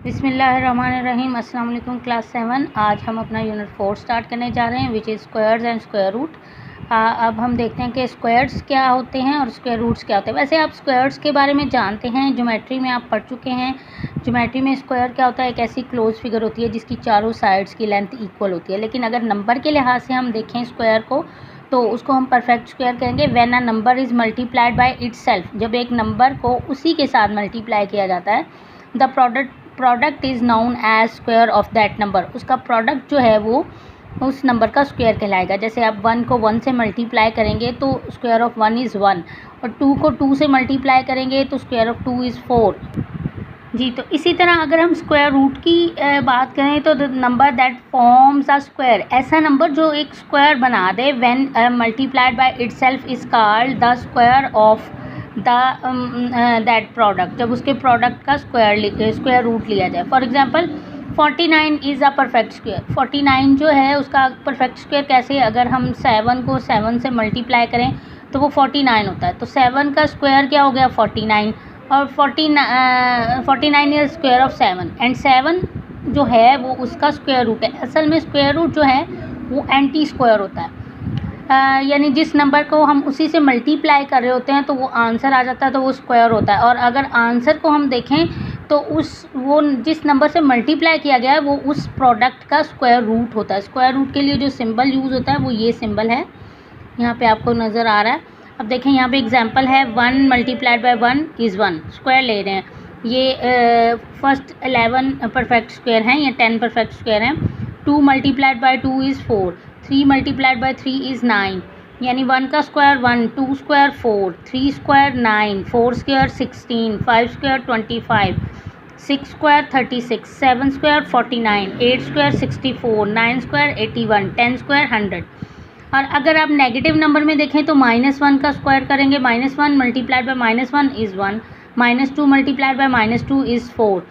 बिस्मिल्लाहिर्रहमानिर्रहीम। अस्सलाम वालेकुम क्लास 7। आज हम अपना यूनिट 4 स्टार्ट करने जा रहे हैं which is squares and square root. अब हम देखते हैं कि स्क्वायर्स क्या होते हैं और स्क्वायर रूट्स क्या होते हैं। वैसे आप स्क्वायर्स के बारे में जानते हैं, ज्योमेट्री में आप पढ़ चुके हैं। ज्योमेट्री में स्क्वायर क्या होता है, एक ऐसी क्लोज फिगर होती है जिसकी चारों साइड्स की लेंथ इक्वल होती है। लेकिन अगर नंबर के लिहाज से हम देखें स्क्वायर को तो उसको हम परफेक्ट स्क्वायर कहेंगे when a number is multiplied by itself. जब एक नंबर को उसी के साथ मल्टीप्लाई किया जाता है, the product is known as square of that number. उसका प्रोडक्ट जो है वो उस नंबर का स्क्वायर कहलाएगा। जैसे आप 1 को 1 से मल्टीप्लाई करेंगे तो स्क्वायर ऑफ 1 इज़ 1, और 2 को 2 से मल्टीप्लाई करेंगे तो स्क्वायर ऑफ 2 इज़ 4 जी। तो इसी तरह अगर हम स्क्वायर रूट की बात करें तो the number that forms a square, ऐसा नंबर जो एक स्क्वायर बना दे when multiplied by itself is called the square of that product. जब उसके प्रोडक्ट का स्क्वायर रूट लिया जाए। For example 49 is a perfect square. 49 जो है उसका परफेक्ट स्क्वायर कैसे, अगर हम 7 को 7 से मल्टीप्लाई करें तो वो 49 होता है। तो 7 का स्क्वायर क्या हो गया 49, और 49 इज स्क्वायर ऑफ 7 एंड 7 जो है वो उसका स्क्वायर रूट है। असल में स्क्वायर रूट जो है वो एंटी स्क्वायर होता है, यानी जिस नंबर को हम उसी से मल्टीप्लाई कर रहे होते हैं तो वो आंसर आ जाता है, तो वो स्क्वायर होता है। और अगर आंसर को हम देखें तो वो जिस नंबर से मल्टीप्लाई किया गया है वो उस प्रोडक्ट का स्क्वायर रूट होता है। स्क्वायर रूट के लिए जो सिंबल यूज़ होता है वो ये सिंबल है, यहाँ पे आपको नज़र आ रहा है। अब देखें यहाँ पे एग्जांपल है 1 मल्टीप्लाइड बाय 1 इज़ 1, स्क्वायर ले रहे हैं। ये फर्स्ट 11 परफेक्ट स्क्वायर हैं, ये 10 परफेक्ट स्क्वायर हैं। 2 multiplied by 2 is 4, 3 multiplied by 3 is 9, यानी 1 का square 1, 2 square 4, 3 square 9, 4 square 16, 5 square 25, 6 square 36, 7 square 49, 8 square 64, 9 square 81, 10 square 100। और अगर आप नेगेटिव नंबर में देखें तो -1 का स्क्वायर करेंगे, -1 multiplied by -1 is 1, -2 multiplied by -2 is 4।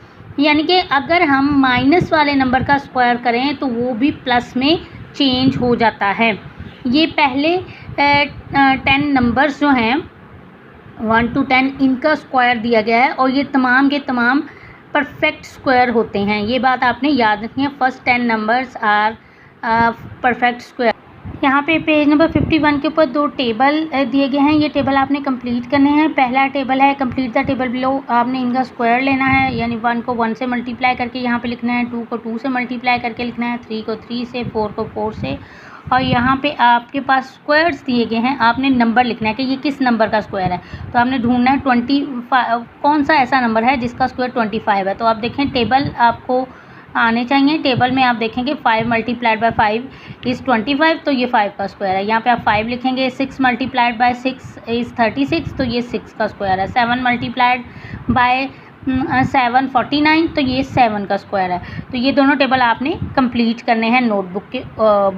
यानी कि अगर हम माइनस वाले नंबर का स्क्वायर करें तो वो भी प्लस में चेंज हो जाता है। ये पहले 10 नंबर्स जो हैं 1 to 10 इनका स्क्वायर दिया गया है और ये तमाम के तमाम परफेक्ट स्क्वायर होते हैं। ये बात आपने याद रखनी है, first 10 numbers are perfect square. यहाँ पे पेज नंबर 51 के ऊपर 2 टेबल दिए गए हैं, ये टेबल आपने कंप्लीट करने हैं। पहला टेबल है कंप्लीट द टेबल बिलो। आपने इनका स्क्वायर लेना है, यानी 1 को 1 से मल्टीप्लाई करके यहाँ पे लिखना है, 2 को 2 से मल्टीप्लाई करके लिखना है, 3 को 3 से, 4 को 4 से, और यहाँ पे आपके पास स्क्वायर्स दिए गए हैं। आपने नंबर लिखना है कि ये किस नंबर का स्क्वायर है। तो आपने ढूंढना है 25 कौन सा ऐसा नंबर है जिसका स्क्वायर 25 है। तो आप देखें टेबल आपको आने चाहिए। टेबल में आप देखेंगे 5 मल्टीप्लाइड बाय 5 इज़ 25, तो ये 5 का स्क्वायर है। यहाँ पे आप 5 लिखेंगे। 6 मल्टीप्लाइड बाय 6 इज़ 36, तो ये 6 का स्क्वायर है। 7 मल्टीप्लाइड बाय 7 49, तो ये 7 का स्क्वायर है। तो ये दोनों टेबल आपने कंप्लीट करने हैं नोटबुक के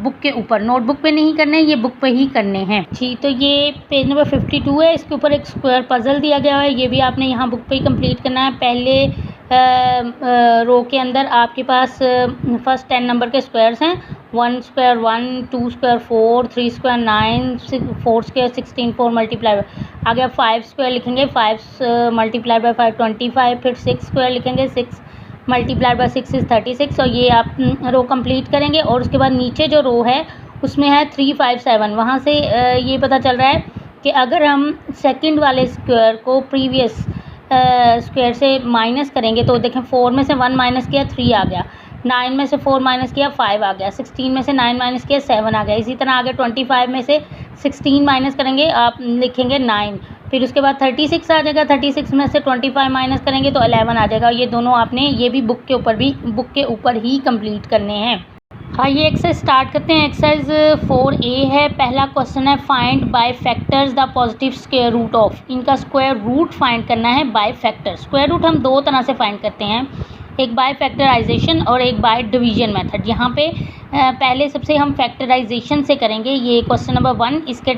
बुक के ऊपर। नोटबुक पे नहीं करने, ये बुक पे ही करने हैं जी। तो ये पेज नंबर 52 है, इसके ऊपर एक स्क्वायर पजल दिया गया है, ये भी आपने यहाँ बुक पे ही कंप्लीट करना है। पहले रो के अंदर आपके पास फर्स्ट 10 नंबर के स्क्वायर्स हैं। 1 square 1, 2 square 4, 3 square 9, 4 square 16, 4 multiply. आगे आप 5 स्क्वायर लिखेंगे, 5 मल्टीप्लाई बाय 5 25, फिर 6 स्क्वायर लिखेंगे, 6 मल्टीप्लाई बाय 6 इज़ 36, और ये आप रो कंप्लीट करेंगे। और उसके बाद नीचे जो रो है उसमें है 3 5 7। वहाँ से ये पता चल रहा है कि अगर हम सेकंड वाले स्क्वायर को प्रीवियस स्क्वायर से माइनस करेंगे तो देखें 4 में से 1 माइनस किया 3 आ गया, 9 में से 4 माइनस किया 5 आ गया, 16 में से 9 माइनस किया 7 आ गया। इसी तरह आगे 25 में से 16 माइनस करेंगे, आप लिखेंगे 9, फिर उसके बाद 36 आ जाएगा। 36 में से 25 माइनस करेंगे तो 11 आ जाएगा। ये दोनों आपने ये भी बुक के ऊपर ही कंप्लीट करने हैं। आइए एक्सरसाइज स्टार्ट करते हैं। एक्सरसाइज 4A है। पहला क्वेश्चन है find by factors the positive square root of. इनका स्क्वायर रूट फाइंड करना है बाय फैक्टर। स्क्वायर रूट हम 2 तरह से फाइंड करते हैं, एक बाय फैक्टराइजेशन और एक बाय डिवीजन मेथड। यहाँ पे पहले सबसे हम फैक्टराइजेशन से करेंगे। ये क्वेश्चन नंबर 1, इसके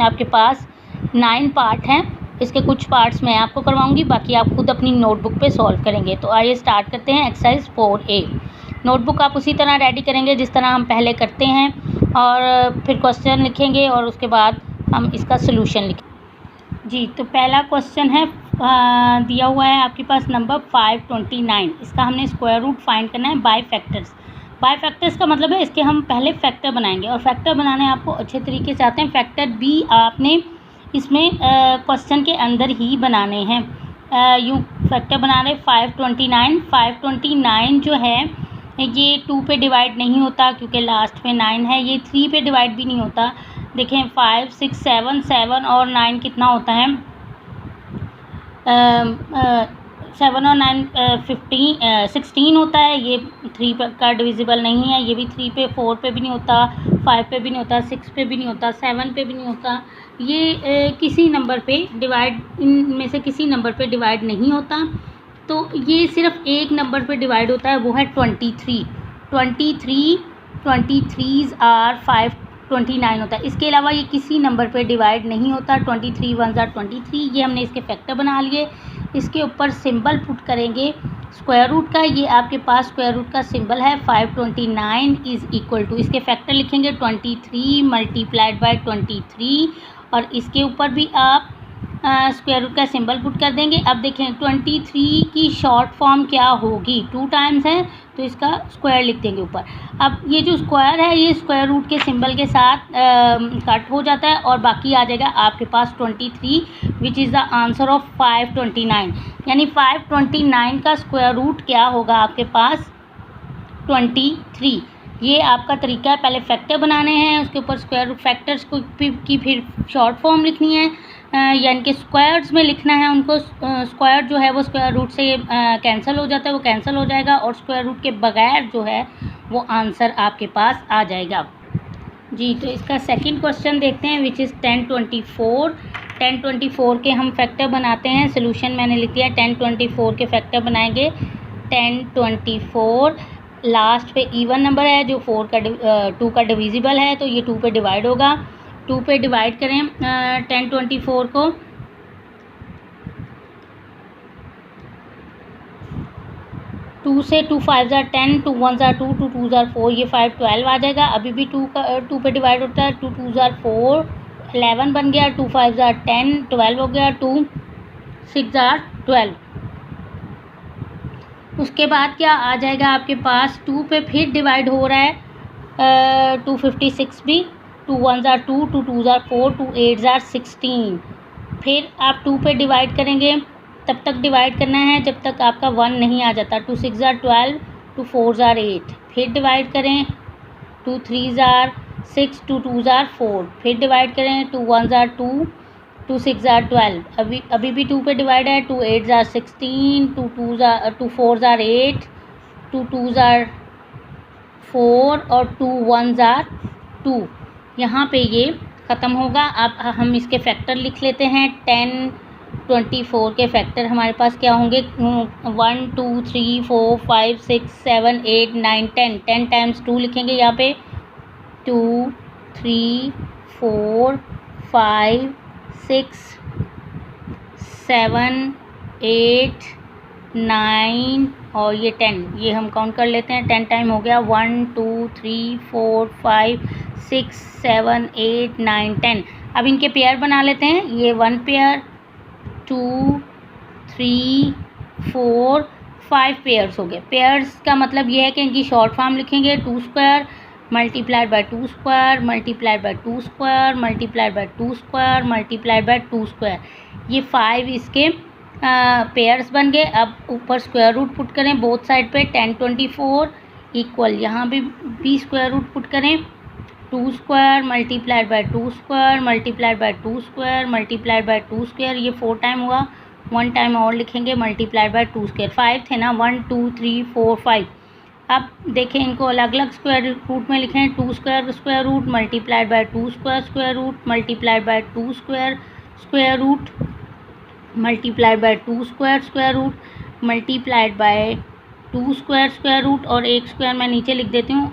आपके पास 9 पार्ट हैं। इसके कुछ पार्ट्स मैं आपको करवाऊँगी, बाकी आप खुद अपनी नोटबुक पे सॉल्व करेंगे। तो आइए स्टार्ट करते हैं एक्सरसाइज 4A। नोटबुक आप उसी तरह रेडी करेंगे जिस तरह हम पहले करते हैं, और फिर क्वेश्चन लिखेंगे और उसके बाद हम इसका सलूशन लिखेंगे जी। तो पहला क्वेश्चन है दिया हुआ है आपके पास नंबर 529। इसका हमने स्क्वायर रूट फाइंड करना है बाय फैक्टर्स। बाय फैक्टर्स का मतलब है इसके हम पहले फैक्टर बनाएंगे, और फैक्टर बनाने आपको अच्छे तरीके से आते हैं। फैक्टर भी आपने इसमें क्वेश्चन के अंदर ही बनाने हैं। यूँ फैक्टर बना रहे 529। 529 जो है ये 2 पे डिवाइड नहीं होता क्योंकि लास्ट में 9 है। ये 3 पे डिवाइड भी नहीं होता। देखें 5 6 7 7 और 9 कितना होता है, 7 और 9 16 होता है। ये 3 का डिविजिबल नहीं है। ये भी 3 पे 4 पे भी नहीं होता, 5 पे भी नहीं होता, 6 पे भी नहीं होता, 7 पे भी नहीं होता। ये किसी नंबर पे डिवाइड, इनमें से किसी नंबर पे डिवाइड नहीं होता। तो ये सिर्फ एक नंबर पे डिवाइड होता है, वो है 23। 23 आर 529 होता है। इसके अलावा ये किसी नंबर पे डिवाइड नहीं होता। 23 1 आर 23। ये हमने इसके फैक्टर बना लिए। इसके ऊपर सिंबल पुट करेंगे स्क्वायर रूट का। ये आपके पास स्क्वायर रूट का सिंबल है। 529 इज़ इक्वल टू, इसके फैक्टर लिखेंगे 23 मल्टीप्लाइड बाय 23, और इसके ऊपर भी आप स्क्वायर रूट का सिंबल पुट कर देंगे। अब देखें 23 की शॉर्ट फॉर्म क्या होगी, 2 टाइम्स है तो इसका स्क्वायर लिख देंगे ऊपर। अब ये जो स्क्वायर है ये स्क्वायर रूट के सिंबल के साथ कट हो जाता है, और बाकी आ जाएगा आपके पास 23 which is the answer of 529। यानी 529 का स्क्वायर रूट क्या होगा आपके पास 23। ये आपका तरीका है। पहले फैक्टर बनाने हैं, उसके ऊपर स्क्वायर रूट फैक्टर्स को की फिर शॉर्ट फॉर्म लिखनी है, यानी कि स्क्वायर्स में लिखना है उनको। स्क्वायर जो है वो स्क्वायर रूट से कैंसिल हो जाता है, वो कैंसिल हो जाएगा, और स्क्वायर रूट के बगैर जो है वो आंसर आपके पास आ जाएगा। जी, तो इसका सेकंड क्वेश्चन देखते हैं विच इज़ 1024। 1024 के हम फैक्टर बनाते हैं। सोल्यूशन मैंने लिख दिया। 1024 के फैक्टर बनाएंगे। 1024 लास्ट पे इवन नंबर है जो 2 का डिविजिबल है, तो ये 2 पे डिवाइड होगा। 2 पे डिवाइड करें 1024 को। 2 से 2 5 ज़ार 10, 2 1 ज़ार 2, 2 2 ज़ार 4, ये 5 12 आ जाएगा। अभी भी 2 पे डिवाइड होता है। 2 2 ज़ार 4 11 बन गया। 2 5 ज़ार 10 12 हो गया। 2 6 ज़ार 12। उसके बाद क्या आ जाएगा आपके पास, 2 पे फिर डिवाइड हो रहा है 256 भी। 2 1 ज़ार 2, 2 2 ज़ार 4, 2 8 ज़ार 16। फिर आप 2 पे डिवाइड करेंगे, तब तक डिवाइड करना है जब तक आपका 1 नहीं आ जाता। 2 6 ज़ार 12, 2 4 ज़ार 8। फिर डिवाइड करें 2 3 ज़ार 6, 2 2 ज़ार 4। फिर डिवाइड करें 2 1 ज़ार 2, 2 6 ज़ार 12। अभी भी 2 पे डिवाइड है। 2 8 ज़ार 16, 2 4 ज़ार 8, 2 2 ज़ार 4 और 2 1 ज़ार 2। यहाँ पे ये ख़त्म होगा। अब हम इसके फैक्टर लिख लेते हैं। 1024 के फैक्टर हमारे पास क्या होंगे, 1 2 3 4 5 6 7 8 9 10। 10 टाइम्स 2 लिखेंगे यहाँ पे। 2 3 4 5 6 7 8 9 और ये 10, ये हम काउंट कर लेते हैं। 10 टाइम हो गया। 1 2 3 4 5 6 7 8 9 10। अब इनके पेयर बना लेते हैं। ये 1 पेयर, 2 3 4 5 पेयर्स हो गए। पेयर्स का मतलब ये है कि इनकी शॉर्ट फॉर्म लिखेंगे 2 square multiplied by 2 square multiplied by 2 square multiplied by 2 square multiplied by 2 square. ये 5 इसके पेयर्स बन गए। अब ऊपर स्क्वायर रूट पुट करें बोथ साइड पे। 1024 इक्वल यहाँ भी स्क्वायर रूट पुट करें। 2 square multiplied by 2 square multiplied by 2 square multiplied by 2 square. ये 4 टाइम हुआ। 1 टाइम और लिखेंगे मल्टीप्लाइड बाय 2 स्क्वायर। 5 थे ना, 1 2 3 4 5। अब देखें इनको अलग अलग स्क्वायर रूट में लिखें। 2 square square root multiplied by 2 square square root multiplied by 2 square square root multiplied by 2 square square root multiplied by 2 square square root, और एक स्क्वायर मैं नीचे लिख देती हूँ,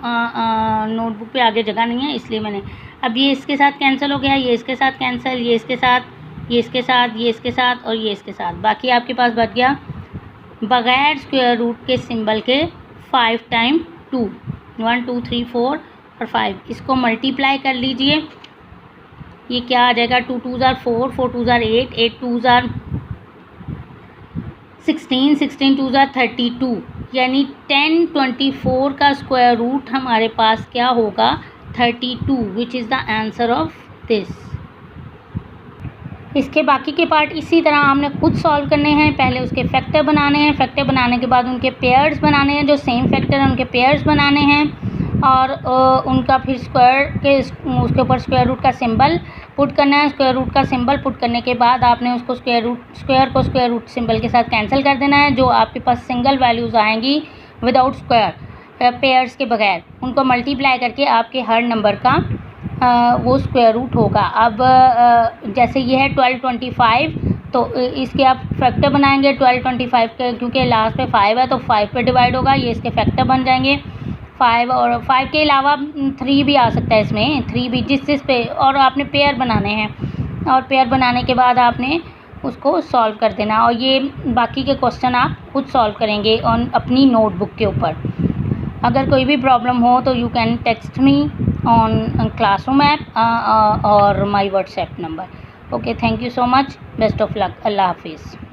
नोटबुक पे आगे जगह नहीं है इसलिए मैंने। अब ये इसके साथ कैंसिल हो गया, ये इसके साथ कैंसिल, ये इसके साथ, ये इसके साथ, ये इसके साथ और ये इसके साथ। बाकी आपके पास बच गया बगैर स्क्वायर रूट के सिंबल के 5 टाइम 2, 1 2 3 4 और 5। इसको मल्टीप्लाई कर लीजिए। ये क्या आ जाएगा, 2 2 ज़ार 4, 4 2 ज़ार 8, 8 2 ज़ार 16, 16 2 ज़ा 32, यानी 1024 का स्क्वायर रूट हमारे पास क्या होगा 32, which is the answer of this. इसके बाकी के पार्ट इसी तरह हमने खुद सॉल्व करने हैं। पहले उसके फैक्टर बनाने हैं, फैक्टर बनाने के बाद उनके पेयर्स बनाने हैं, जो सेम फैक्टर हैं उनके पेयर्स बनाने हैं, और उनका फिर स्क्वायर के उसके ऊपर स्क्वायर रूट का सिंबल पुट करना है। स्क्वायर रूट का सिंबल पुट करने के बाद आपने उसको स्क्वायर को स्क्वायर रूट सिंबल के साथ कैंसिल कर देना है। जो आपके पास सिंगल वैल्यूज़ आएंगी विदाउट स्क्वायर, पेयर्स के बगैर, उनको मल्टीप्लाई करके आपके हर नंबर का वो स्क्वायर रूट होगा। अब जैसे ये है 1225, तो इसके आप फैक्टर बनाएंगे 1225 के, क्योंकि लास्ट पे 5 है तो 5 पे डिवाइड होगा, ये इसके फैक्टर बन जाएंगे 5, और 5 के अलावा 3 भी आ सकता है इसमें, 3 भी जिस पे, और आपने पेयर बनाने हैं, और पेयर बनाने के बाद आपने उसको सॉल्व कर देना। और ये बाकी के क्वेश्चन आप खुद सॉल्व करेंगे ऑन अपनी नोटबुक के ऊपर। अगर कोई भी प्रॉब्लम हो तो you can text me on classroom app और my WhatsApp number. Okay, thank you so much, best of luck, अल्लाह हाफिज़।